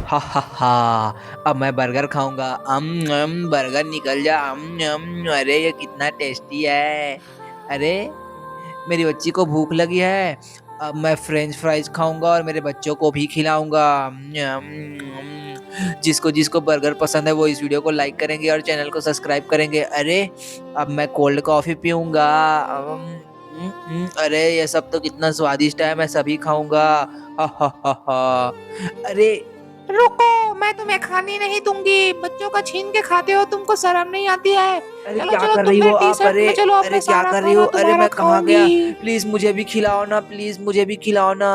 हा हा हा। अब मैं बर्गर खाऊंगा। बर्गर निकल जा। अरे ये कितना टेस्टी है। अरे मेरी बच्ची को भूख लगी है। अब मैं फ्रेंच फ्राइज खाऊंगा और मेरे बच्चों को भी खिलाऊंगा। जिसको जिसको बर्गर पसंद है वो इस वीडियो को लाइक करेंगे और चैनल को सब्सक्राइब करेंगे। अरे अब मैं कोल्ड कॉफी पीऊंगा। अरे ये सब तो कितना स्वादिष्ट है, मैं सभी खाऊंगा। हा हा हा हा। अरे रुको, मैं तुम्हें खाने नहीं दूंगी। बच्चों का छीन के खाते हो, तुमको शर्म नहीं आती है? अरे चलो क्या चलो, कर तुम रही हो मेरे टी आप? शर्ट अरे में चलो, अब अरे मैं क्या सारा कर रही हो? खाना अरे तुम्हारा मैं कहाँ खाऊंगी। गया? प्लीज मुझे भी खिलाओ ना, प्लीज मुझे भी खिलाओ ना।